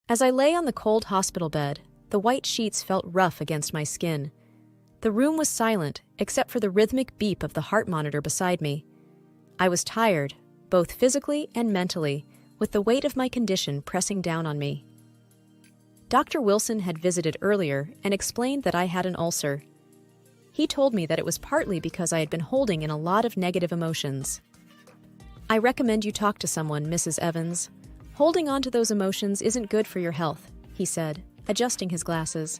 As I lay on the cold hospital bed, the white sheets felt rough against my skin. The room was silent, except for the rhythmic beep of the heart monitor beside me. I was tired, both physically and mentally, with the weight of my condition pressing down on me. Dr. Wilson had visited earlier and explained that I had an ulcer. He told me that it was partly because I had been holding in a lot of negative emotions. "I recommend you talk to someone, Mrs. Evans. Holding on to those emotions isn't good for your health," he said, adjusting his glasses.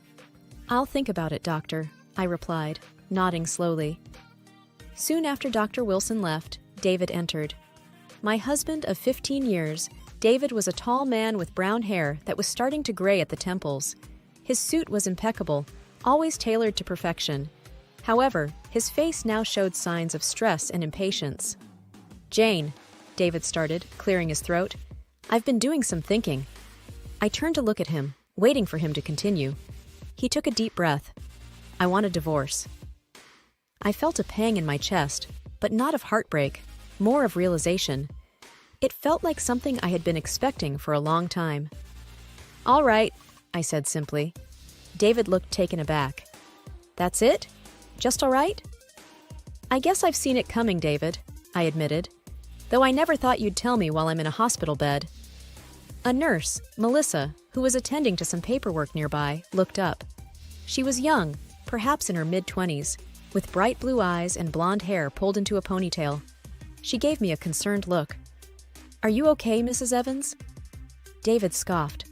"I'll think about it, doctor," I replied, nodding slowly. Soon after Dr. Wilson left, David entered. My husband of 15 years, David was a tall man with brown hair that was starting to gray at the temples. His suit was impeccable, always tailored to perfection. However, his face now showed signs of stress and impatience. "Jane," David started, clearing his throat, "I've been doing some thinking." I turned to look at him, waiting for him to continue. He took a deep breath. "I want a divorce." I felt a pang in my chest, but not of heartbreak, more of realization. It felt like something I had been expecting for a long time. "All right," I said simply. David looked taken aback. "That's it? Just all right?" "I guess I've seen it coming, David," I admitted, "though I never thought you'd tell me while I'm in a hospital bed." A nurse, Melissa, who was attending to some paperwork nearby, looked up. She was young, perhaps in her mid-20s, with bright blue eyes and blonde hair pulled into a ponytail. She gave me a concerned look. "Are you okay, Mrs. Evans?" David scoffed.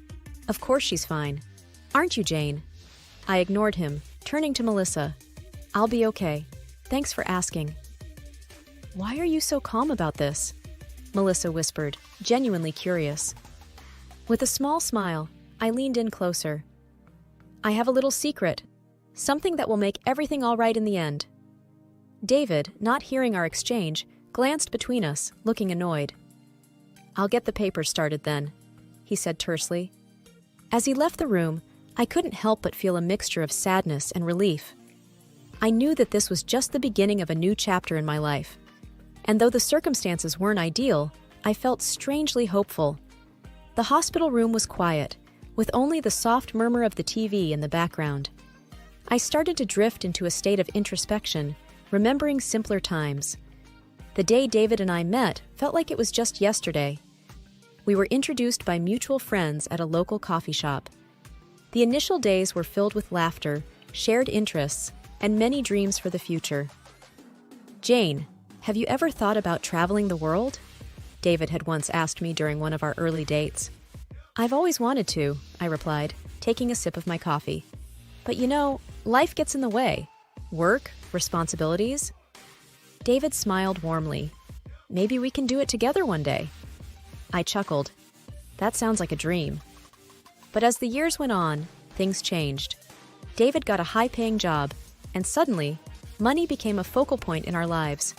"Of course she's fine. Aren't you, Jane?" I ignored him, turning to Melissa. "I'll be okay. Thanks for asking." "Why are you so calm about this?" Melissa whispered, genuinely curious. With a small smile, I leaned in closer. "I have a little secret. Something that will make everything all right in the end." David, not hearing our exchange, glanced between us, looking annoyed. "I'll get the papers started then," he said tersely. As he left the room, I couldn't help but feel a mixture of sadness and relief. I knew that this was just the beginning of a new chapter in my life. And though the circumstances weren't ideal, I felt strangely hopeful. The hospital room was quiet, with only the soft murmur of the TV in the background. I started to drift into a state of introspection, remembering simpler times. The day David and I met felt like it was just yesterday. We were introduced by mutual friends at a local coffee shop. The initial days were filled with laughter, shared interests, and many dreams for the future. "Jane, have you ever thought about traveling the world?" David had once asked me during one of our early dates. "I've always wanted to," I replied, taking a sip of my coffee. "But you know, life gets in the way. Work, responsibilities." David smiled warmly. "Maybe we can do it together one day." I chuckled. That sounds like a dream. But as the years went on, things changed. David got a high-paying job, and suddenly, money became a focal point in our lives.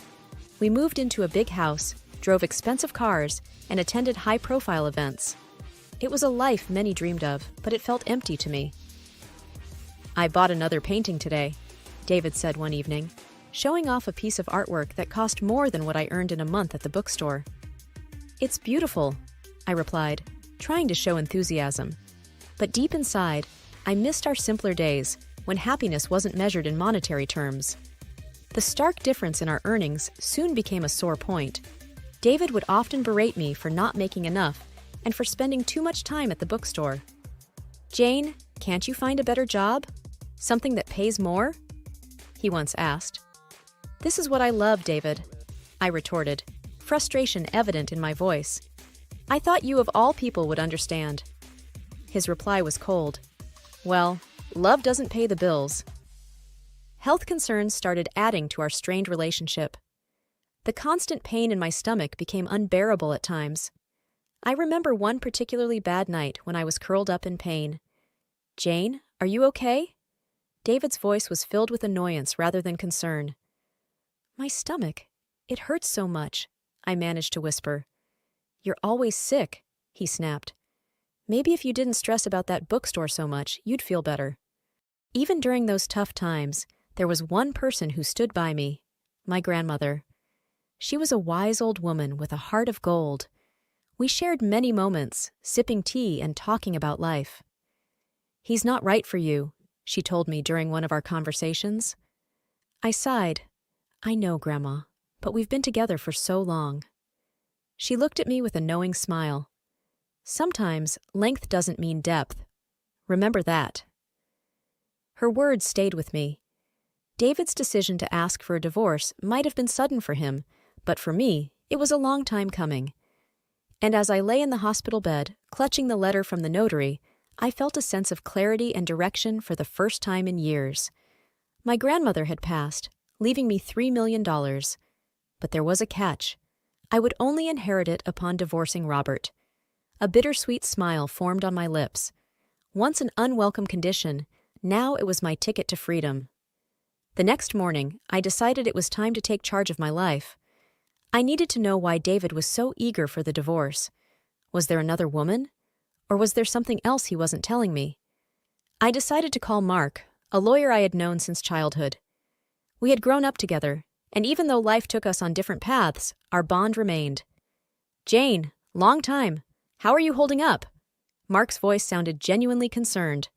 We moved into a big house, drove expensive cars, and attended high-profile events. It was a life many dreamed of, but it felt empty to me. "I bought another painting today," David said one evening, showing off a piece of artwork that cost more than what I earned in a month at the bookstore. "It's beautiful," I replied, trying to show enthusiasm. But deep inside, I missed our simpler days, when happiness wasn't measured in monetary terms. The stark difference in our earnings soon became a sore point. David would often berate me for not making enough and for spending too much time at the bookstore. "Jane, can't you find a better job? Something that pays more?" he once asked. "This is what I love, David," I retorted, frustration evident in my voice. "I thought you of all people would understand." His reply was cold. "Well, love doesn't pay the bills." Health concerns started adding to our strained relationship. The constant pain in my stomach became unbearable at times. I remember one particularly bad night when I was curled up in pain. "Jane, are you okay?" David's voice was filled with annoyance rather than concern. "My stomach, it hurts so much," I managed to whisper. "You're always sick," he snapped. "Maybe if you didn't stress about that bookstore so much, you'd feel better." Even during those tough times, there was one person who stood by me, my grandmother. She was a wise old woman with a heart of gold. We shared many moments, sipping tea and talking about life. "He's not right for you," she told me during one of our conversations. I sighed. "I know, Grandma, but we've been together for so long." She looked at me with a knowing smile. "Sometimes length doesn't mean depth. Remember that." Her words stayed with me. David's decision to ask for a divorce might have been sudden for him, but for me, it was a long time coming. And as I lay in the hospital bed, clutching the letter from the notary, I felt a sense of clarity and direction for the first time in years. My grandmother had passed, leaving me $3 million. But there was a catch. I would only inherit it upon divorcing Robert. A bittersweet smile formed on my lips. Once an unwelcome condition, now it was my ticket to freedom. The next morning, I decided it was time to take charge of my life. I needed to know why David was so eager for the divorce. Was there another woman? Or was there something else he wasn't telling me? I decided to call Mark, a lawyer I had known since childhood. We had grown up together, and even though life took us on different paths, our bond remained. "Jane, long time. How are you holding up?" Mark's voice sounded genuinely concerned.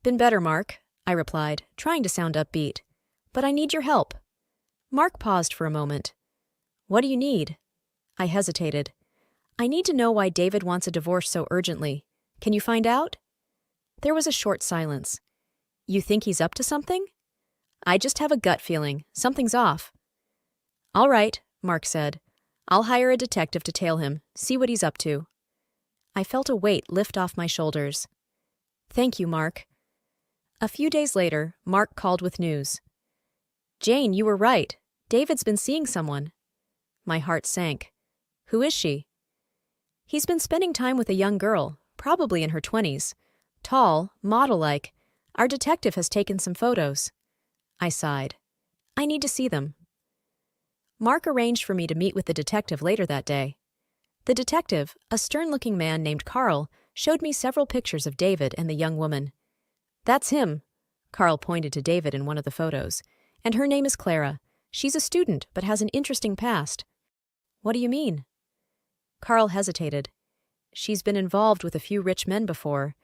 "Been better, Mark," I replied, trying to sound upbeat. "But I need your help." Mark paused for a moment. "What do you need?" I hesitated. "I need to know why David wants a divorce so urgently. Can you find out?" There was a short silence. "You think he's up to something?" "I just have a gut feeling. Something's off." "All right," Mark said. "I'll hire a detective to tail him, see what he's up to." I felt a weight lift off my shoulders. "Thank you, Mark." A few days later, Mark called with news. "Jane, you were right. David's been seeing someone." My heart sank. "Who is she?" "He's been spending time with a young girl, probably in her 20s. Tall, model-like. Our detective has taken some photos." I sighed. "I need to see them." Mark arranged for me to meet with the detective later that day. The detective, a stern-looking man named Carl, showed me several pictures of David and the young woman. "That's him." Carl pointed to David in one of the photos. "And her name is Clara. She's a student, but has an interesting past." "What do you mean?" Carl hesitated. "She's been involved with a few rich men before.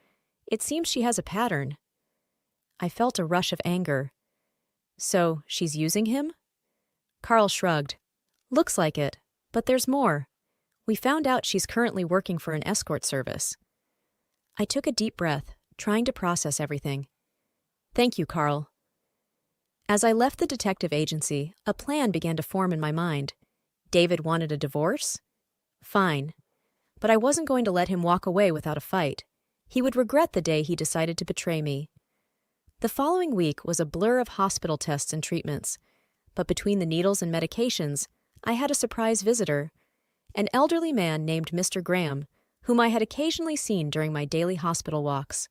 It seems she has a pattern." I felt a rush of anger. "So, she's using him?" Carl shrugged. "Looks like it, but there's more. We found out she's currently working for an escort service." I took a deep breath, trying to process everything. "Thank you, Carl." As I left the detective agency, a plan began to form in my mind. David wanted a divorce? Fine. But I wasn't going to let him walk away without a fight. He would regret the day he decided to betray me. The following week was a blur of hospital tests and treatments. But between the needles and medications, I had a surprise visitor, an elderly man named Mr. Graham, whom I had occasionally seen during my daily hospital walks.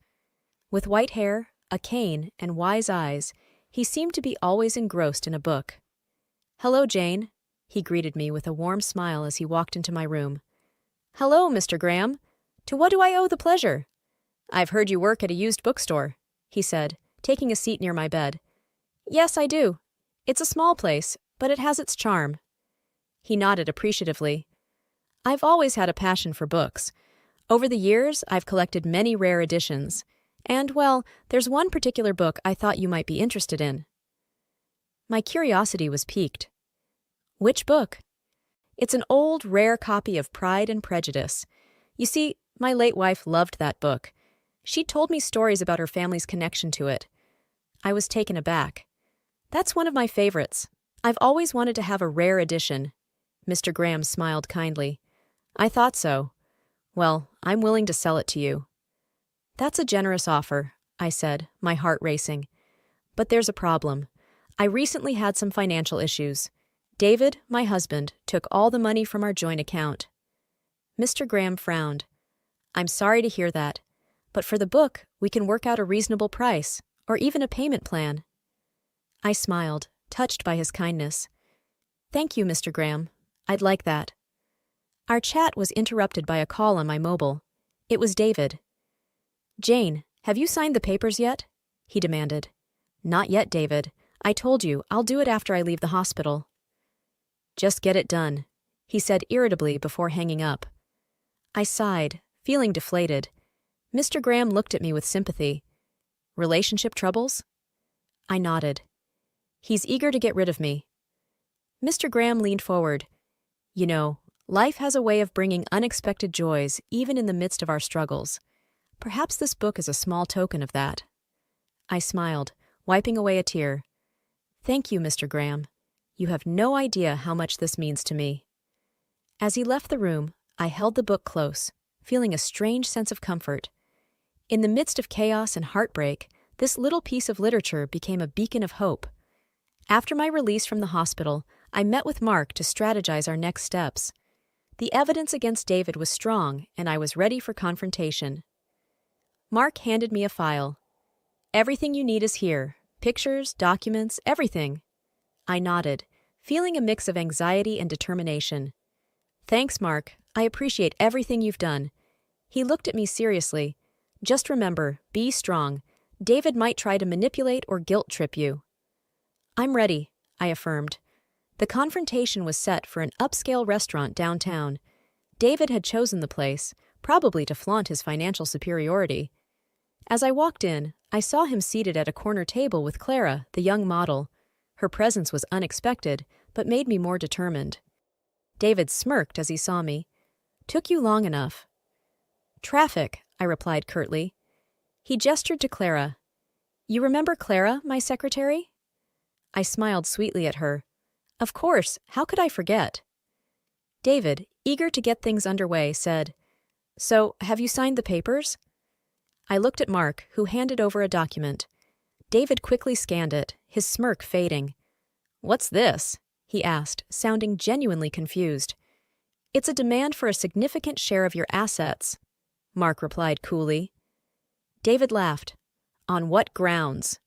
With white hair, a cane, and wise eyes, he seemed to be always engrossed in a book. "Hello, Jane," he greeted me with a warm smile as he walked into my room. "Hello, Mr. Graham. To what do I owe the pleasure?" "I've heard you work at a used bookstore," he said, taking a seat near my bed. "Yes, I do. It's a small place, but it has its charm." He nodded appreciatively. "I've always had a passion for books. Over the years, I've collected many rare editions. And, well, there's one particular book I thought you might be interested in." My curiosity was piqued. "Which book?" "It's an old, rare copy of Pride and Prejudice. You see, my late wife loved that book. She told me stories about her family's connection to it." I was taken aback. "That's one of my favorites. I've always wanted to have a rare edition." Mr. Graham smiled kindly. "I thought so. Well, I'm willing to sell it to you." "That's a generous offer," I said, my heart racing. "But there's a problem. I recently had some financial issues. David, my husband, took all the money from our joint account." Mr. Graham frowned. "I'm sorry to hear that. But for the book, we can work out a reasonable price, or even a payment plan." I smiled, touched by his kindness. "Thank you, Mr. Graham. I'd like that." Our chat was interrupted by a call on my mobile. It was David. "Jane, have you signed the papers yet?" he demanded. "Not yet, David. I told you, I'll do it after I leave the hospital." "Just get it done," he said irritably before hanging up. I sighed, feeling deflated. Mr. Graham looked at me with sympathy. Relationship troubles? I nodded. He's eager to get rid of me. Mr. Graham leaned forward. You know, life has a way of bringing unexpected joys even in the midst of our struggles. Perhaps this book is a small token of that. I smiled, wiping away a tear. Thank you, Mr. Graham. You have no idea how much this means to me. As he left the room, I held the book close, feeling a strange sense of comfort. In the midst of chaos and heartbreak, this little piece of literature became a beacon of hope. After my release from the hospital, I met with Mark to strategize our next steps. The evidence against David was strong, and I was ready for confrontation. Mark handed me a file. Everything you need is here. Pictures, documents, everything. I nodded, feeling a mix of anxiety and determination. Thanks, Mark. I appreciate everything you've done. He looked at me seriously. Just remember, be strong. David might try to manipulate or guilt-trip you. I'm ready, I affirmed. The confrontation was set for an upscale restaurant downtown. David had chosen the place, probably to flaunt his financial superiority. As I walked in, I saw him seated at a corner table with Clara, the young model. Her presence was unexpected, but made me more determined. David smirked as he saw me. Took you long enough. Traffic, I replied curtly. He gestured to Clara. You remember Clara, my secretary? I smiled sweetly at her. Of course, how could I forget? David, eager to get things underway, said, So, have you signed the papers? I looked at Mark, who handed over a document. David quickly scanned it, his smirk fading. What's this? He asked, sounding genuinely confused. It's a demand for a significant share of your assets, Mark replied coolly. David laughed. On what grounds?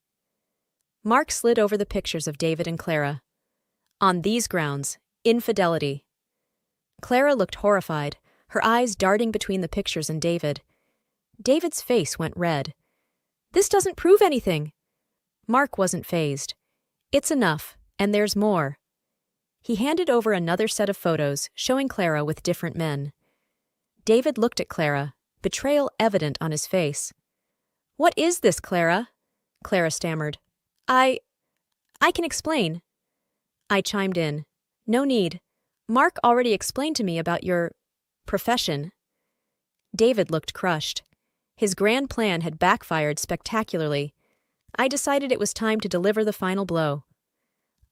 Mark slid over the pictures of David and Clara. On these grounds, infidelity. Clara looked horrified, her eyes darting between the pictures and David. David's face went red. This doesn't prove anything. Mark wasn't fazed. It's enough, and there's more. He handed over another set of photos, showing Clara with different men. David looked at Clara, betrayal evident on his face. What is this, Clara? Clara stammered. I can explain. I chimed in. No need. Mark already explained to me about your profession. David looked crushed. His grand plan had backfired spectacularly. I decided it was time to deliver the final blow.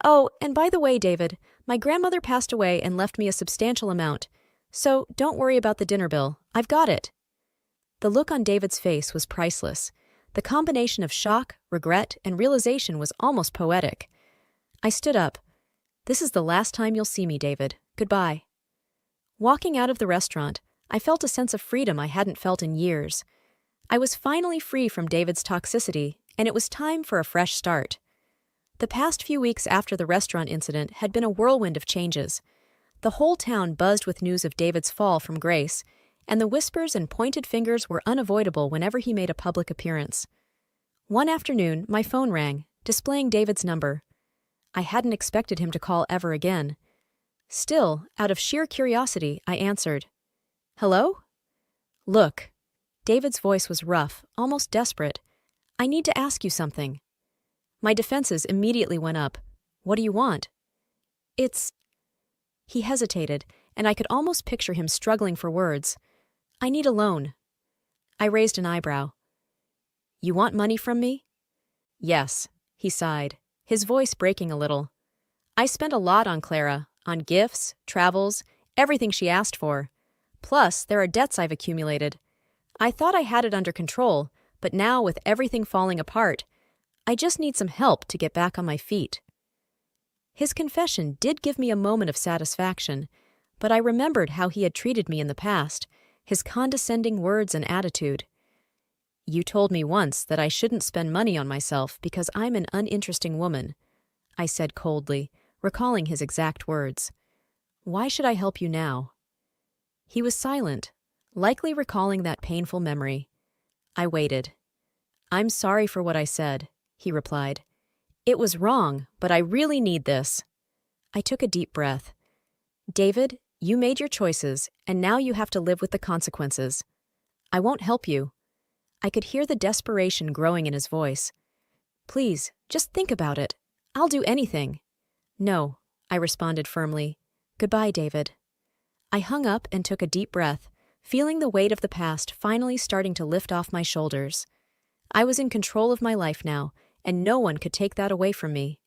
Oh, and by the way, David, my grandmother passed away and left me a substantial amount. So don't worry about the dinner bill. I've got it. The look on David's face was priceless. The combination of shock, regret, and realization was almost poetic. I stood up. This is the last time you'll see me, David. Goodbye. Walking out of the restaurant, I felt a sense of freedom I hadn't felt in years. I was finally free from David's toxicity, and it was time for a fresh start. The past few weeks after the restaurant incident had been a whirlwind of changes. The whole town buzzed with news of David's fall from grace, and the whispers and pointed fingers were unavoidable whenever he made a public appearance. One afternoon, my phone rang, displaying David's number. I hadn't expected him to call ever again. Still, out of sheer curiosity, I answered. Hello? Look. David's voice was rough, almost desperate. I need to ask you something. My defenses immediately went up. What do you want? He hesitated, and I could almost picture him struggling for words. I need a loan. I raised an eyebrow. You want money from me? Yes, he sighed, his voice breaking a little. I spent a lot on Clara, on gifts, travels, everything she asked for. Plus, there are debts I've accumulated. I thought I had it under control, but now with everything falling apart, I just need some help to get back on my feet. His confession did give me a moment of satisfaction, but I remembered how he had treated me in the past, his condescending words and attitude. You told me once that I shouldn't spend money on myself because I'm an uninteresting woman, I said coldly, recalling his exact words. Why should I help you now? He was silent, likely recalling that painful memory. I waited. I'm sorry for what I said, he replied. It was wrong, but I really need this. I took a deep breath. David, You made your choices, and now you have to live with the consequences. I won't help you." I could hear the desperation growing in his voice. "Please, just think about it. I'll do anything." "No," I responded firmly. "Goodbye, David." I hung up and took a deep breath, feeling the weight of the past finally starting to lift off my shoulders. I was in control of my life now, and no one could take that away from me.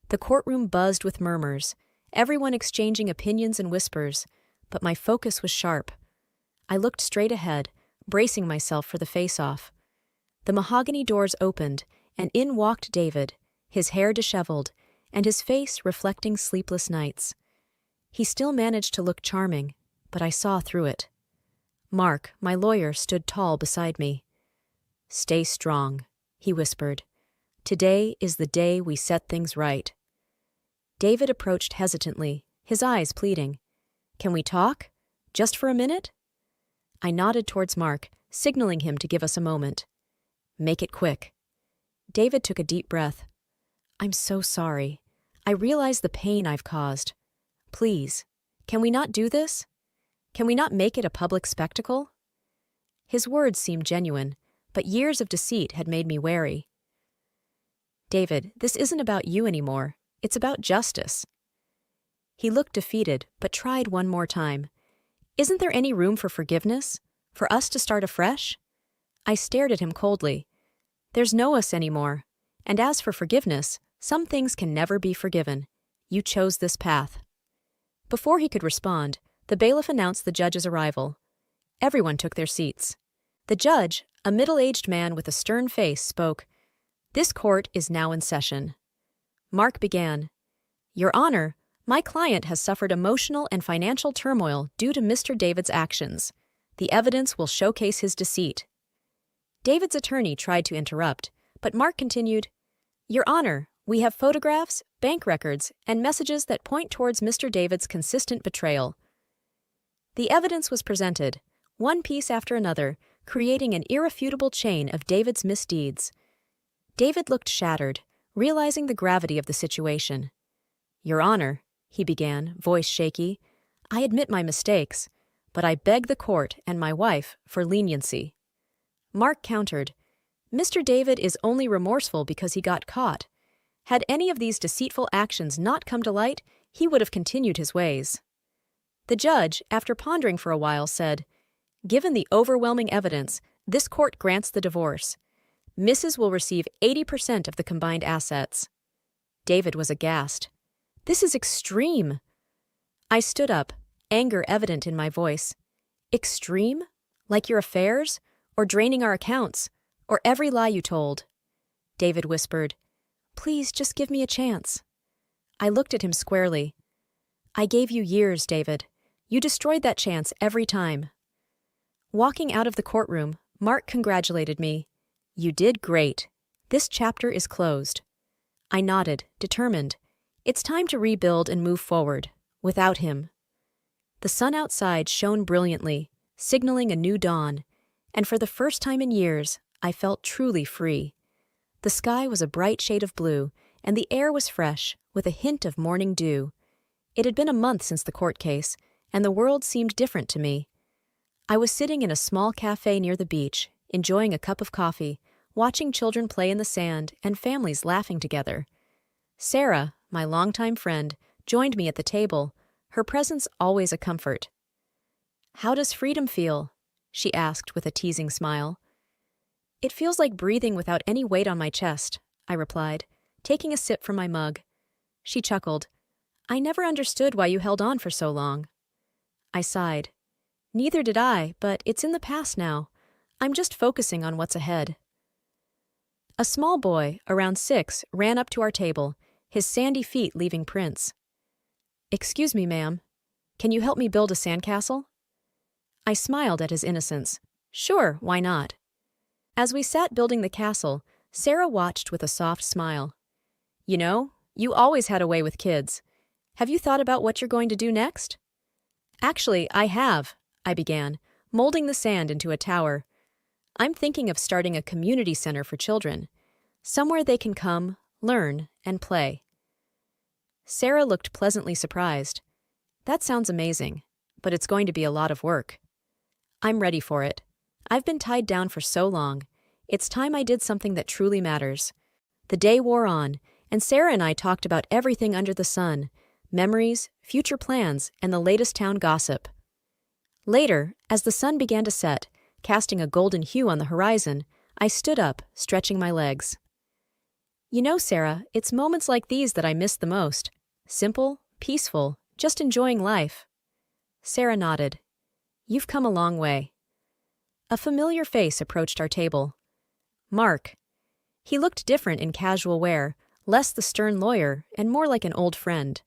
The courtroom buzzed with murmurs, everyone exchanging opinions and whispers, but my focus was sharp. I looked straight ahead, bracing myself for the face-off. The mahogany doors opened, and in walked David, his hair disheveled, and his face reflecting sleepless nights. He still managed to look charming, but I saw through it. Mark, my lawyer, stood tall beside me. "Stay strong," he whispered. "Today is the day we set things right." David approached hesitantly, his eyes pleading. "Can we talk? Just for a minute?" I nodded towards Mark, signaling him to give us a moment. "Make it quick." David took a deep breath. "I'm so sorry. I realize the pain I've caused. Please, can we not do this? Can we not make it a public spectacle?" His words seemed genuine, but years of deceit had made me wary. "David, this isn't about you anymore. It's about justice." He looked defeated, but tried one more time. "Isn't there any room for forgiveness? For us to start afresh?" I stared at him coldly. "There's no us anymore. And as for forgiveness, some things can never be forgiven. You chose this path." Before he could respond, the bailiff announced the judge's arrival. Everyone took their seats. The judge, a middle-aged man with a stern face, spoke. "This court is now in session." Mark began. "Your Honor, my client has suffered emotional and financial turmoil due to Mr. David's actions. The evidence will showcase his deceit." David's attorney tried to interrupt, but Mark continued, "Your Honor, we have photographs, bank records, and messages that point towards Mr. David's consistent betrayal." The evidence was presented, one piece after another, creating an irrefutable chain of David's misdeeds. David looked shattered, realizing the gravity of the situation. "Your Honor," he began, voice shaky, "I admit my mistakes, but I beg the court and my wife for leniency." Mark countered, "Mr. David is only remorseful because he got caught. Had any of these deceitful actions not come to light, he would have continued his ways." The judge, after pondering for a while, said, "Given the overwhelming evidence, this court grants the divorce. Mrs. will receive 80% of the combined assets." David was aghast. "This is extreme." I stood up, anger evident in my voice. "Extreme? Like your affairs? Or draining our accounts? Or every lie you told?" David whispered, "Please just give me a chance." I looked at him squarely. "I gave you years, David. You destroyed that chance every time." Walking out of the courtroom, Mark congratulated me. "You did great. This chapter is closed." I nodded, determined. It's time to rebuild and move forward, without him. The sun outside shone brilliantly, signaling a new dawn, and for the first time in years, I felt truly free. The sky was a bright shade of blue, and the air was fresh, with a hint of morning dew. It had been a month since the court case, and the world seemed different to me. I was sitting in a small cafe near the beach, enjoying a cup of coffee, watching children play in the sand and families laughing together. Sarah, my longtime friend, joined me at the table, her presence always a comfort. "How does freedom feel?" she asked with a teasing smile. "It feels like breathing without any weight on my chest," I replied, taking a sip from my mug. She chuckled. "I never understood why you held on for so long." I sighed. "Neither did I, but it's in the past now. I'm just focusing on what's ahead." A small boy, around 6, ran up to our table, his sandy feet leaving prints. "Excuse me, ma'am. Can you help me build a sandcastle?" I smiled at his innocence. "Sure, why not?" As we sat building the castle, Sarah watched with a soft smile. "You know, you always had a way with kids. Have you thought about what you're going to do next?" "Actually, I have," I began, molding the sand into a tower. "I'm thinking of starting a community center for children, somewhere they can come, learn, and play." Sarah looked pleasantly surprised. "That sounds amazing. but it's going to be a lot of work. I'm ready for it. I've been tied down for so long. It's time I did something that truly matters. The day wore on, and Sarah and I talked about everything under the sun, memories, future plans, and the latest town gossip. Later, as the sun began to set, casting a golden hue on the horizon, I stood up, stretching my legs. You know, Sarah, it's moments like these that I miss the most. Simple, peaceful, just enjoying life. Sarah nodded. You've come a long way. A familiar face approached our table. Mark. He looked different in casual wear, less the stern lawyer and more like an old friend.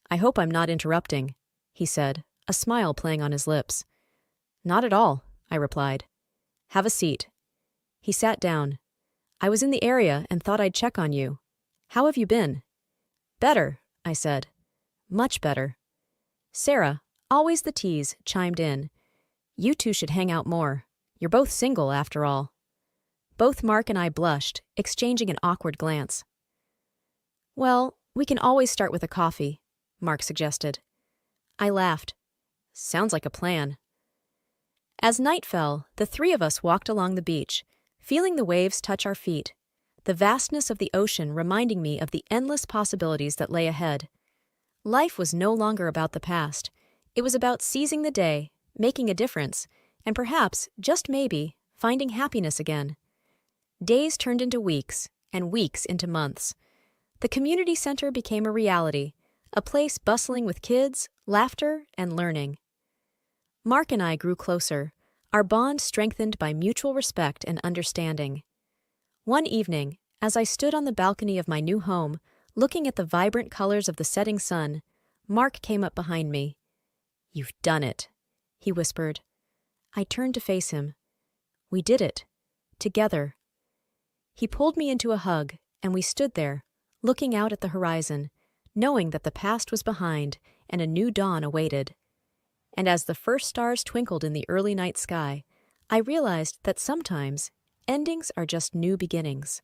I hope I'm not interrupting, he said, a smile playing on his lips. Not at all, I replied. Have a seat. He sat down. I was in the area and thought I'd check on you. How have you been? Better, I said. Much better. Sarah, always the tease, chimed in. You two should hang out more. You're both single, after all. Both Mark and I blushed, exchanging an awkward glance. Well, we can always start with a coffee, Mark suggested. I laughed. Sounds like a plan. As night fell, the three of us walked along the beach, feeling the waves touch our feet, the vastness of the ocean reminding me of the endless possibilities that lay ahead. Life was no longer about the past. It was about seizing the day, making a difference, and perhaps, just maybe, finding happiness again. Days turned into weeks, and weeks into months. The community center became a reality, a place bustling with kids, laughter, and learning. Mark and I grew closer, our bond strengthened by mutual respect and understanding. One evening, as I stood on the balcony of my new home, looking at the vibrant colors of the setting sun, Mark came up behind me. You've done it, he whispered. I turned to face him. We did it. Together. He pulled me into a hug, and we stood there, looking out at the horizon, knowing that the past was behind and a new dawn awaited. And as the first stars twinkled in the early night sky, I realized that sometimes endings are just new beginnings.